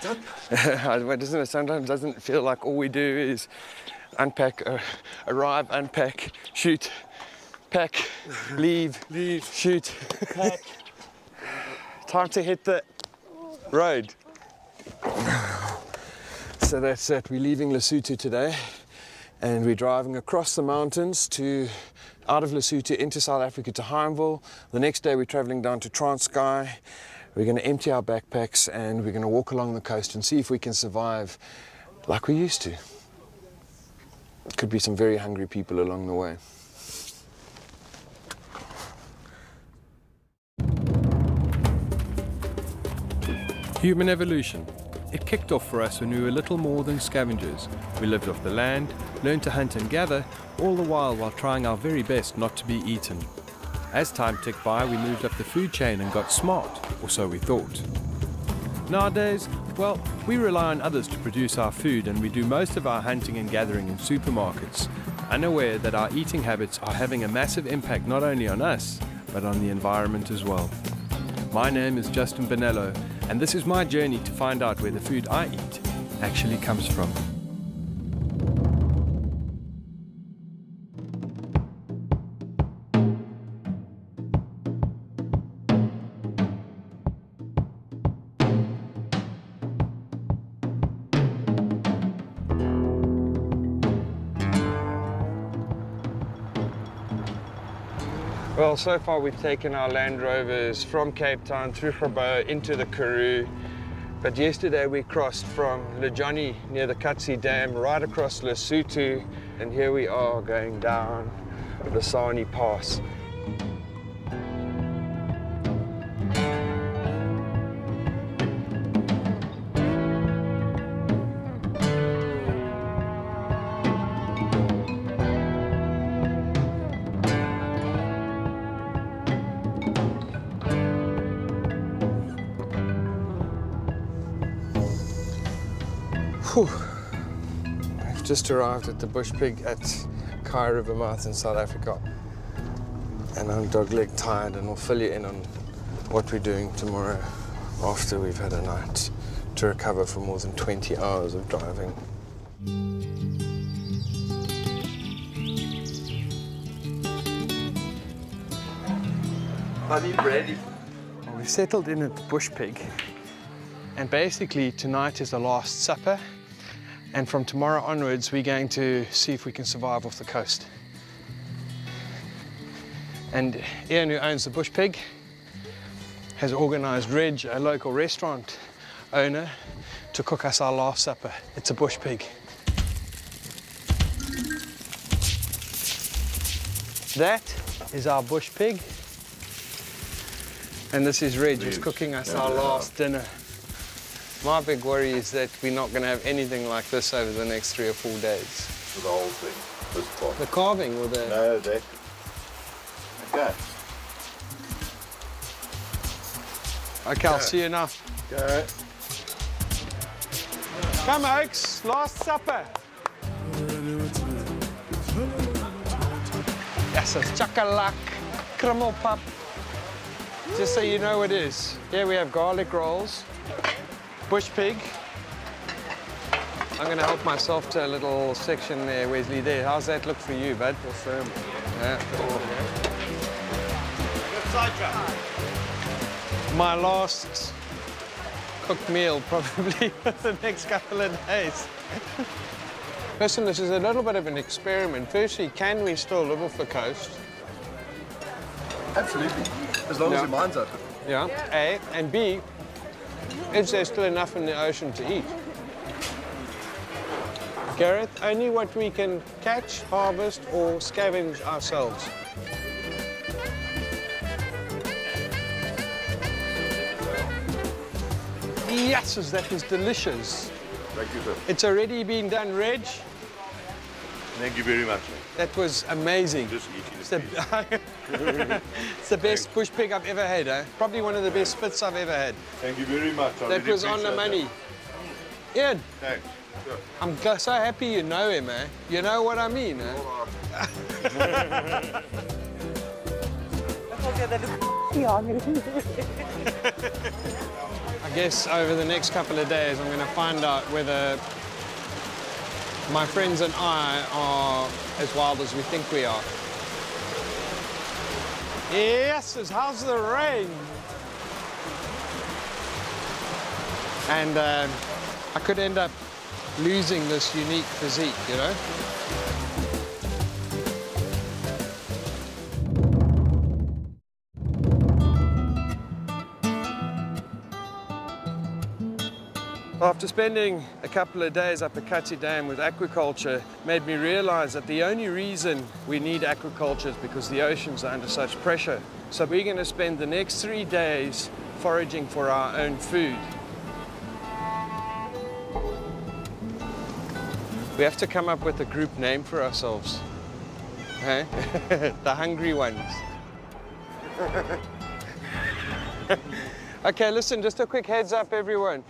What's up? Sometimes doesn't feel like all we do is unpack, arrive, unpack, shoot, pack, leave, shoot, pack. Time to hit the road. So that's it. We're leaving Lesotho today, and we're driving across the mountains out of Lesotho into South Africa to Heimville. The next day we're traveling down to Transkei. We're going to empty our backpacks and we're going to walk along the coast and see if we can survive like we used to. Could be some very hungry people along the way. Human evolution. It kicked off for us when we were little more than scavengers. We lived off the land, learned to hunt and gather, all the while trying our very best not to be eaten. As time ticked by, we moved up the food chain and got smart, or so we thought. Nowadays, well, we rely on others to produce our food, and we do most of our hunting and gathering in supermarkets, unaware that our eating habits are having a massive impact not only on us, but on the environment as well. My name is Justin Bonello, and this is my journey to find out where the food I eat actually comes from. Well, so far we've taken our Land Rovers from Cape Town through Grabo into the Karoo. But yesterday we crossed from Lejani near the Katsi Dam right across Lesotho, and here we are going down the Sani Pass. We've just arrived at the bush pig at Kai River mouth in South Africa, and I'm dog-leg tired, and we'll fill you in on what we're doing tomorrow after we've had a night to recover from more than 20 hours of driving. I need brandy. Well, we've settled in at the bush pig, and basically tonight is the last supper. And from tomorrow onwards, we're going to see if we can survive off the coast. And Ian, who owns the bush pig, has organised Reg, a local restaurant owner, to cook us our last supper. It's a bush pig. That is our bush pig. And this is Reg, who's cooking us our last dinner. My big worry is that we're not going to have anything like this over the next 3 or 4 days. For the whole thing, this part. The carving or the... No, that. Okay. Okay, I'll see you now. Go. Come, Oaks, last supper. Yes, it's chakalak, krummel pap. Just so you know what it is. Here we have garlic rolls. Bush pig. I'm going to help myself to a little section there, Wesley, there. How's that look for you, bud? Awesome. Yeah. My last cooked meal, probably, for the next couple of days. Listen, this is a little bit of an experiment. Firstly, can we still live off the coast? Absolutely. As long as your mind's open. Yeah. A. And B, is there still enough in the ocean to eat? Gareth, only what we can catch, harvest, or scavenge ourselves. Yes, that was delicious. Thank you, sir. It's already been done, Reg. Thank you very much. That was amazing. Just eating It's the best bush pig I've ever had, eh? Probably one of the best spits I've ever had. Thank you very much. That was on the money. Ian, Thanks. Sure. I'm so happy you know him, eh? You know what I mean, eh? I guess over the next couple of days I'm going to find out whether my friends and I are as wild as we think we are. Yes, how's the rain? And I could end up losing this unique physique, you know? After spending a couple of days up at Kati Dam with aquaculture, made me realize that the only reason we need aquaculture is because the oceans are under such pressure. So we're going to spend the next 3 days foraging for our own food. We have to come up with a group name for ourselves. Hey? The hungry ones. Okay, listen, just a quick heads up, everyone.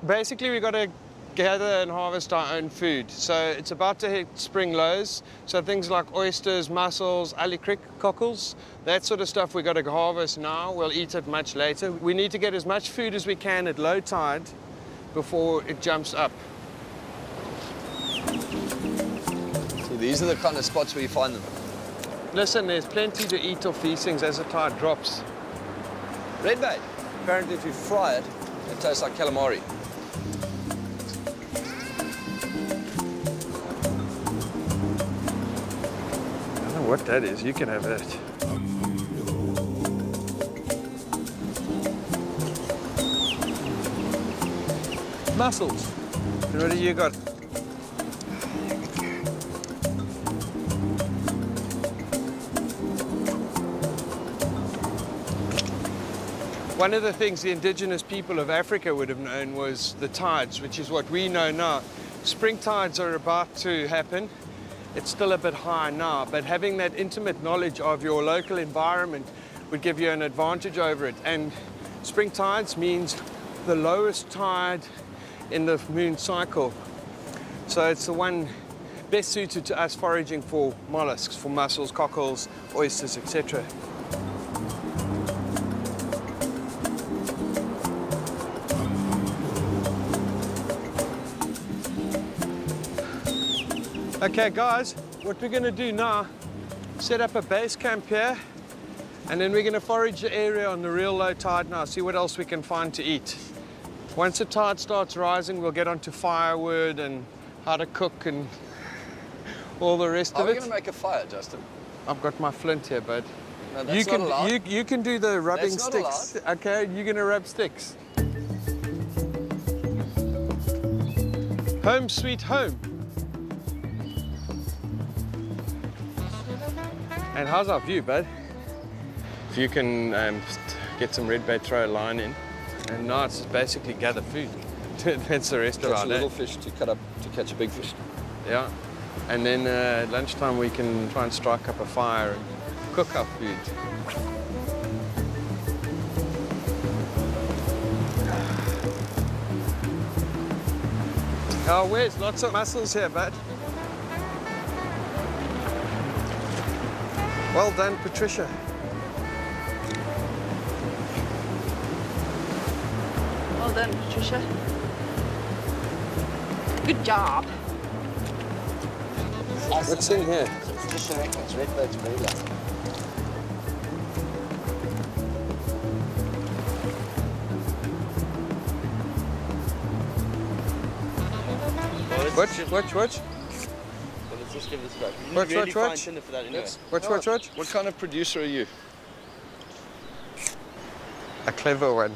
Basically, we've got to gather and harvest our own food. So it's about to hit spring lows. So things like oysters, mussels, alicrick cockles, that sort of stuff we've got to harvest now. We'll eat it much later. We need to get as much food as we can at low tide before it jumps up. So these are the kind of spots where you find them. Listen, there's plenty to eat off these things as the tide drops. Red bait. Apparently, if you fry it, it tastes like calamari. I don't know what that is. You can have that. Mussels. What do you got? One of the things the indigenous people of Africa would have known was the tides, which is what we know now. Spring tides are about to happen. It's still a bit high now, but having that intimate knowledge of your local environment would give you an advantage over it. And spring tides means the lowest tide in the moon cycle. So it's the one best suited to us foraging for mollusks, for mussels, cockles, oysters, etc. Okay guys, what we're going to do now, set up a base camp here, and then we're going to forage the area on the real low tide now, see what else we can find to eat. Once the tide starts rising, we'll get onto firewood and how to cook and all the rest of it. Are we going to make a fire, Justin? I've got my flint here, bud. No, that's not allowed. You can do the rubbing That's not sticks. allowed. Okay, you're going to rub sticks. Home sweet home. And how's our view, bud? If you can get some red bait, throw a line in. And now it's basically gather food. That's the rest of our Catch a day. little fish to cut up to catch a big fish. Yeah. And then at lunchtime we can try and strike up a fire and cook our food. Oh, where's lots of mussels here, bud. Well done, Patricia. Well done, Patricia. Good job. What's in here? It's just a record, it's red bird's breeder. Watch. Well, let's just give this a go. You Watch, need really watch. fine tinder for that anyway. Watch. What kind of producer are you? A clever one.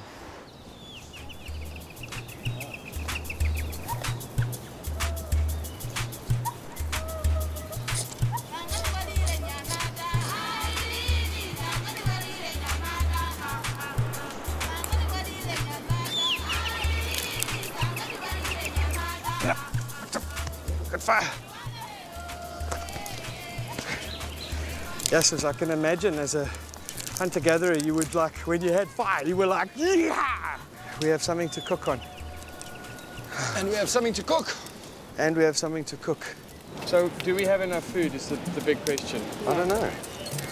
Yeah. Good fire. Yes, as I can imagine, as a hunter-gatherer, you would like, when you had fire, you were like, yeah! We have something to cook on. And we have something to cook. And we have something to cook. So, do we have enough food is the big question. I don't know.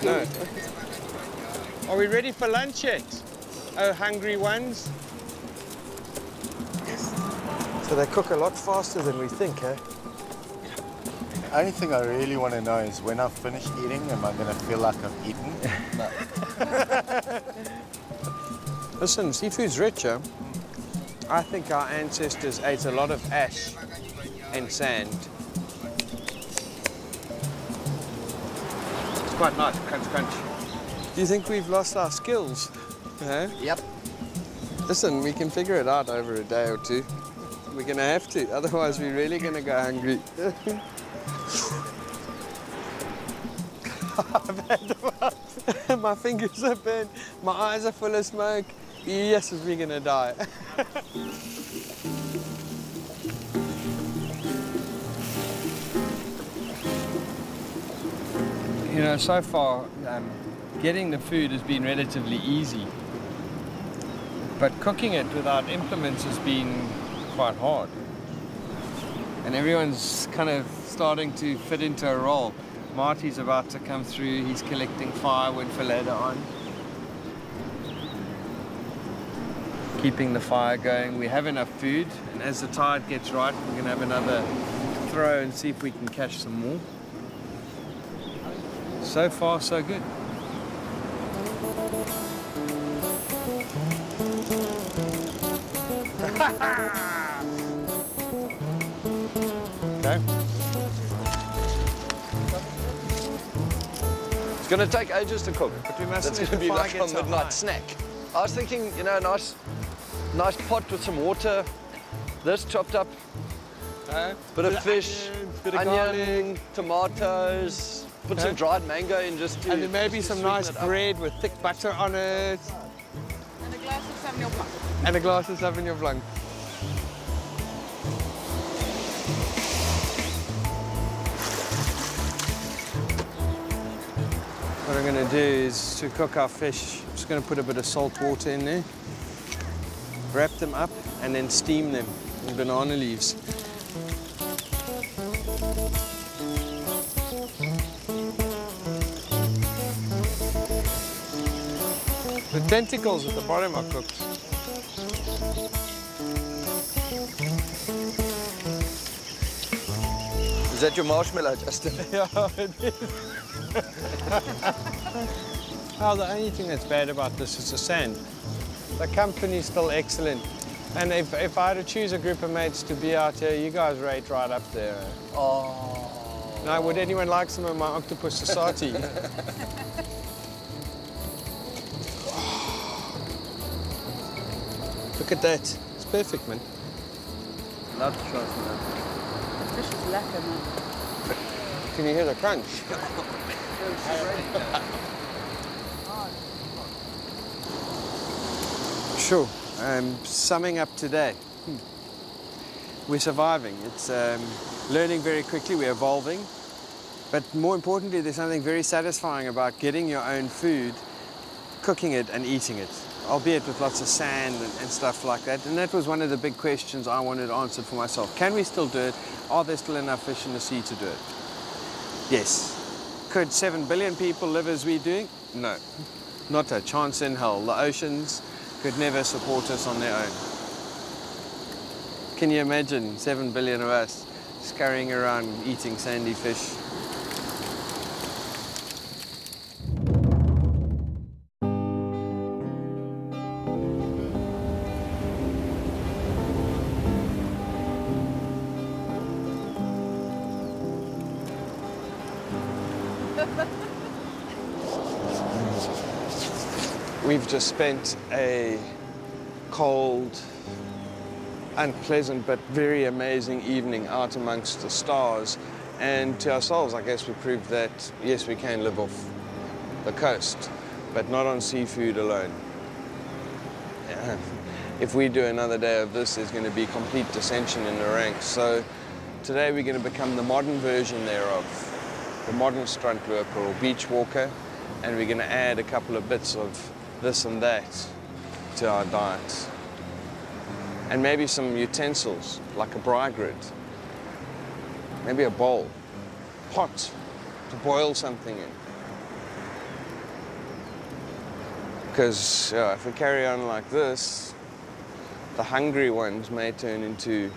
No. Are we ready for lunch yet? Oh, hungry ones? So they cook a lot faster than we think, eh? Only thing I really want to know is when I've finished eating, am I going to feel like I've eaten? Listen, seafood's rich, eh? I think our ancestors ate a lot of ash and sand. It's quite nice, crunch, crunch. Do you think we've lost our skills? Eh? Yep. Listen, we can figure it out over a day or two. We're gonna have to, otherwise we're really gonna go hungry. My fingers are burnt, my eyes are full of smoke. Yes, we're gonna die. You know, so far, getting the food has been relatively easy. But cooking it without implements has been quite hard. And everyone's kind of starting to fit into a role. Marty's about to come through, he's collecting firewood for later on. Keeping the fire going. We have enough food, and as the tide gets right, we're going to have another throw and see if we can catch some more. So far, so good. Okay. It's going to take ages to cook. But we mustn't That's let going to the be fire like get a so midnight high. snack. I was thinking, you know, a nice pot with some water, this chopped up, bit of fish, bit of onion, garlic. tomatoes, put some dried mango in just to... And then maybe just to some sweeten nice it up. bread with thick butter on it. And a glass of Sauvignon Blanc. And a glass of Sauvignon Blanc. What I'm going to do is to cook our fish, I'm just going to put a bit of salt water in there, wrap them up, and then steam them in banana leaves. The tentacles at the bottom are cooked. Is that your marshmallow, Justin? Yeah, it is. Oh, the only thing that's bad about this is the sand. The company's still excellent. And if I had to choose a group of mates to be out here, you guys rate right up there. Oh. Now, would anyone like some of my octopus assorti? Look at that. It's perfect, man. Love the shots, man. Fish is lekker, man. Can you hear the crunch? Sure. Summing up today, we're surviving. It's learning very quickly, we're evolving. But more importantly, there's something very satisfying about getting your own food, cooking it and eating it, albeit with lots of sand and stuff like that. And that was one of the big questions I wanted answered for myself. Can we still do it? Are there still enough fish in the sea to do it? Yes. Could 7 billion people live as we're doing? No. Not a chance in hell. The oceans could never support us on their own. Can you imagine 7 billion of us scurrying around eating sandy fish? We've just spent a cold, unpleasant, but very amazing evening out amongst the stars. And to ourselves, I guess we proved that, yes, we can live off the coast, but not on seafood alone. If we do another day of this, there's going to be complete dissension in the ranks. So today we're going to become the modern version thereof, the modern strunt worker or beach walker, and we're going to add a couple of bits of this and that to our diet. And maybe some utensils, like a braai grid. Maybe a bowl, pot to boil something in. Because if we carry on like this, the hungry ones may turn into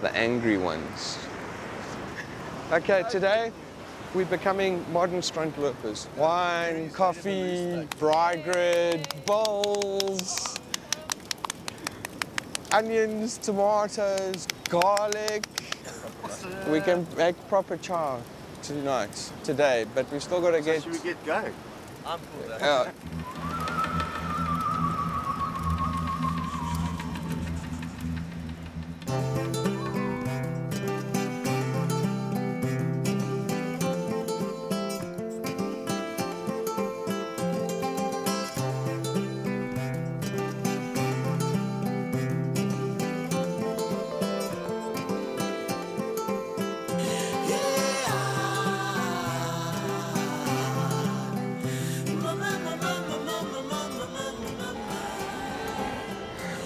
the angry ones. Okay, today we're becoming modern struntloopers. Wine, coffee, braai grid, bowls, onions, tomatoes, garlic. We can make proper chow tonight, today, but we still got to get... Should we get going? I'm cool. Yeah.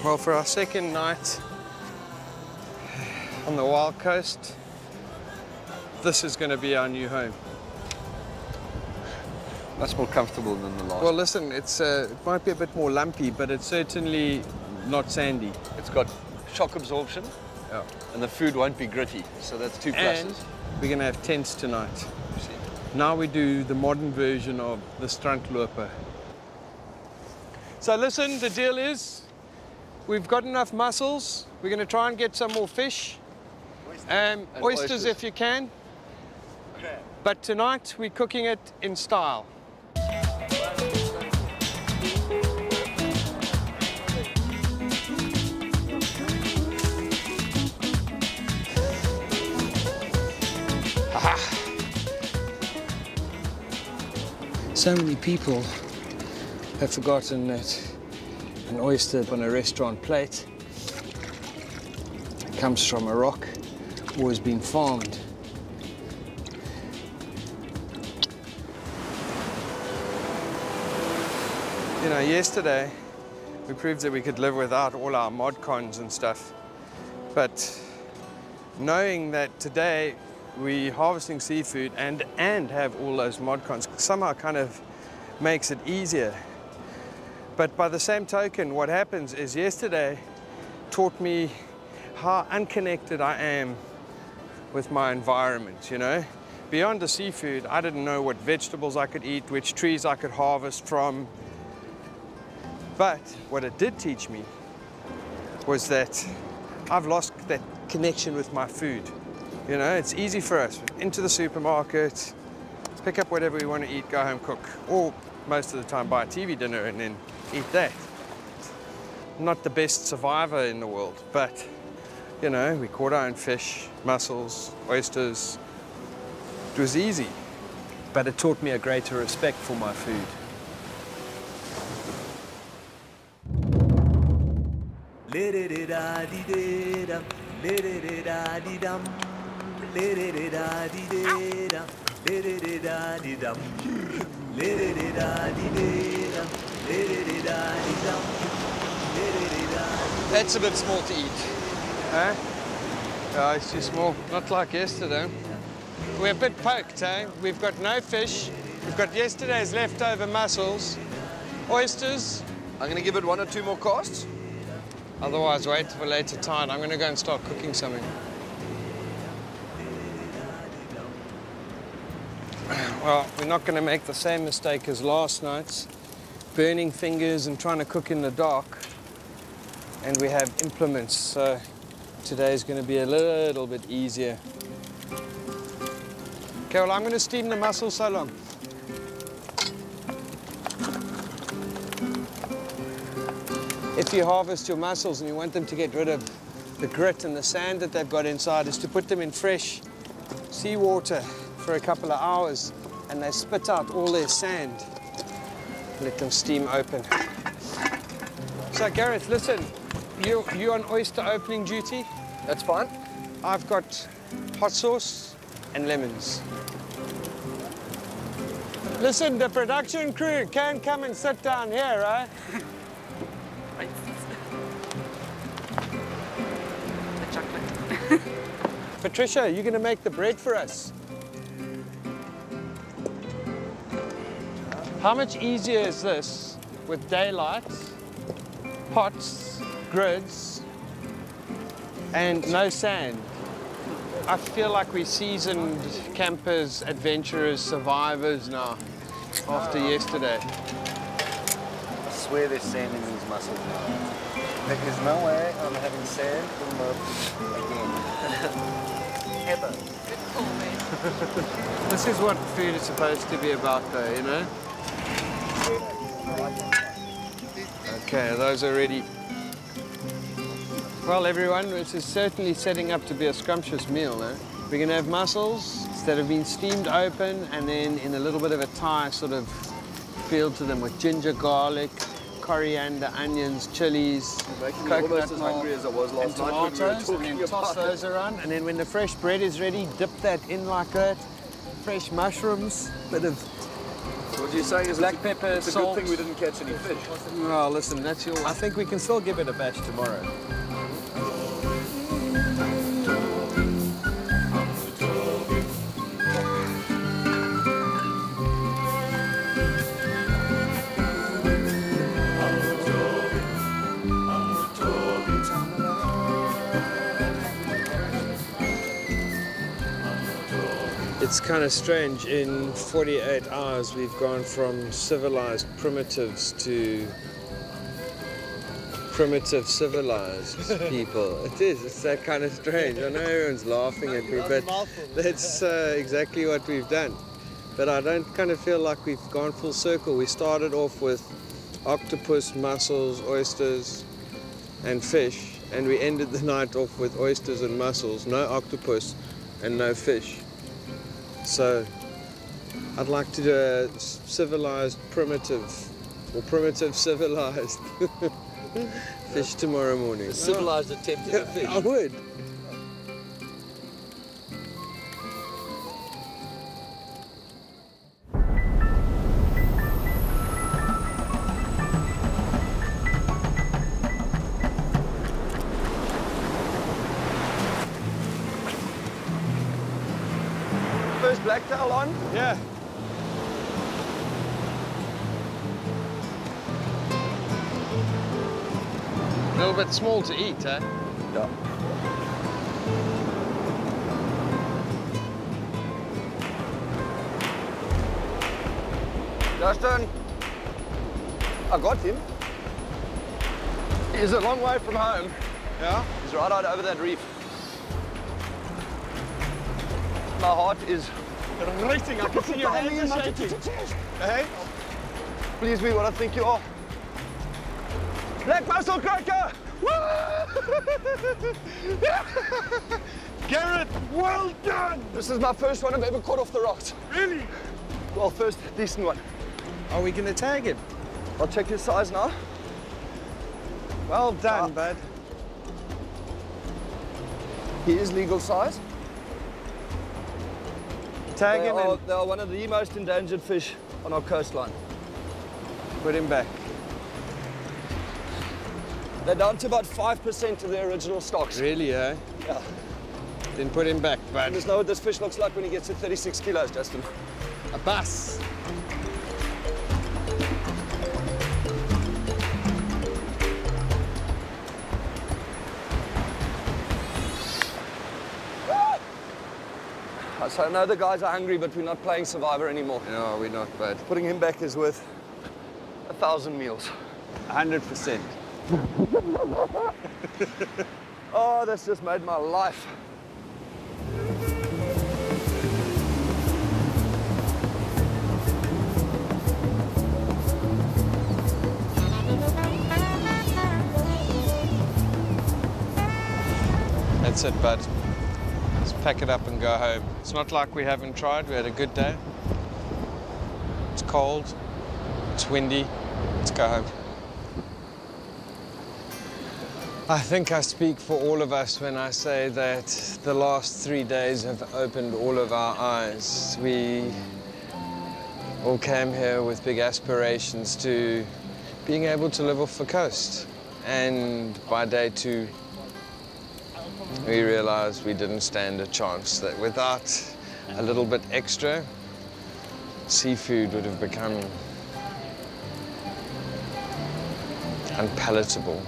Well, for our second night on the Wild Coast, this is going to be our new home. Much more comfortable than the last. Well, listen, it might be a bit more lumpy, but it's certainly not sandy. It's got shock absorption, Yeah. and the food won't be gritty. So that's two And pluses. we're going to have tents tonight. You see. Now we do the modern version of the struntloper. So listen, the deal is, we've got enough mussels. We're going to try and get some more fish. And Oysters if you can. But tonight we're cooking it in style. So many people have forgotten that an oyster on a restaurant plate comes from a rock or has been farmed. You know, yesterday we proved that we could live without all our mod cons and stuff. But knowing that today we're harvesting seafood and have all those mod cons somehow kind of makes it easier. But by the same token, what happens is yesterday taught me how unconnected I am with my environment, you know? Beyond the seafood, I didn't know what vegetables I could eat, which trees I could harvest from. But what it did teach me was that I've lost that connection with my food. You know, it's easy for us, into the supermarket, pick up whatever we want to eat, go home, cook, or most of the time buy a TV dinner and then eat that. Not the best survivor in the world, but, you know, we caught our own fish, mussels, oysters. It was easy, but it taught me a greater respect for my food. That's a bit small to eat. Huh? Yeah, it's too small. Not like yesterday. We're a bit poked, eh? We've got no fish. We've got yesterday's leftover mussels, oysters. I'm going to give it 1 or 2 more casts. Otherwise, wait for later tide. I'm going to go and start cooking something. Well, we're not going to make the same mistake as last night's, burning fingers and trying to cook in the dark. And we have implements, so today's going to be a little bit easier. Okay, well, I'm going to steam the mussels so long. If you harvest your mussels and you want them to get rid of the grit and the sand that they've got inside, is to put them in fresh seawater for a couple of hours and they spit out all their sand. Let them steam open. So Gareth, listen, you're on oyster opening duty. That's fine. I've got hot sauce and lemons. Listen, the production crew can come and sit down here, right? The chocolate. Patricia, you're going to make the bread for us. How much easier is this with daylight, pots, grids, And no sand. I feel like we're seasoned campers, adventurers, survivors now, after yesterday. I swear there's sand in these mussels now. There's no way I'm having sand in my again. Ever. Good call, mate. This is what food is supposed to be about though, you know? Okay, those are ready. Well everyone, this is certainly setting up to be a scrumptious meal, eh? We're gonna have mussels that have been steamed open and then in a little bit of a Thai sort of feel to them with ginger, garlic, coriander, onions, chilies, Making me coconut almost as milk, hungry as I was last and night when we were tomatoes, and talking then toss about those around. And then when the fresh bread is ready, dip that in like that. Fresh mushrooms, bit of What you're saying is black pepper, it's a salt. good thing we didn't catch any fish. Well, listen, that's your... I think we can still give it a bash tomorrow. It's kind of strange. In 48 hours, we've gone from civilized primitives to primitive civilized people. It is. It's that kind of strange. I know everyone's laughing at me, but that's exactly what we've done. But I don't kind of feel like we've gone full circle. We started off with octopus, mussels, oysters, and fish, and we ended the night off with oysters and mussels, no octopus, and no fish. So I'd like to do a civilized primitive, or primitive civilized fish tomorrow morning. Civilized attempt at a fish. I would. First blacktail on. Yeah. A little bit small to eat, eh? Yeah. Justin, I got him. He's a long way from home. Yeah? He's right out over that reef. My heart is Racing, I can see your hands are shaking. Hey? Please be what I think you are. Black mussel croaker! Garrett, well done! This is my first one I've ever caught off the rocks. Really? Well, first decent one. Are we going to tag him? I'll check his size now. Well done, bud. He is legal size. Tag him and They are one of the most endangered fish on our coastline. put him back. They're down to about 5% of their original stocks. Really, eh? Yeah. Then put him back, You bud. just know what this fish looks like when he gets to 36 kilos, Justin. A bus. So I know the guys are hungry, but we're not playing Survivor anymore. No, we're not, bud. Putting him back is worth 1,000 meals. 100%. Oh, that's just made my life. That's it, bud. Let's pack it up and go home. It's not like we haven't tried. We had a good day. It's cold. It's windy. Let's go home. I think I speak for all of us when I say that the last 3 days have opened all of our eyes. We all came here with big aspirations to being able to live off the coast. And by day 2, we realized we didn't stand a chance, that without a little bit extra, seafood would have become unpalatable.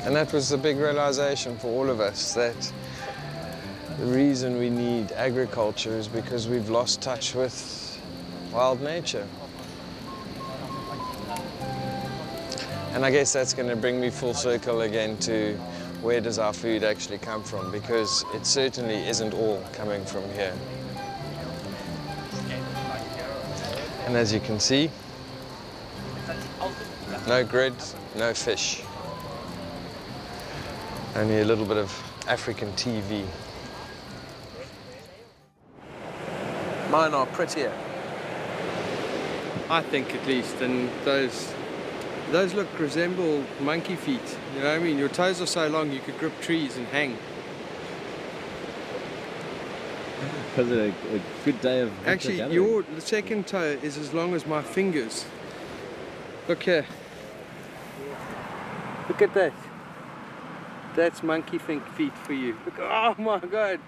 And that was the big realization for all of us, that the reason we need agriculture is because we've lost touch with wild nature. And I guess that's going to bring me full circle again to where does our food actually come from, because it certainly isn't all coming from here. And as you can see, no grid, no fish. Only a little bit of African TV. Mine are prettier. I think at least, and those resemble monkey feet. You know what I mean? Your toes are so long you could grip trees and hang. Was it a good day of Actually, the second toe is as long as my fingers. Look here. Look at that. That's monkey feet for you. Look, oh my God.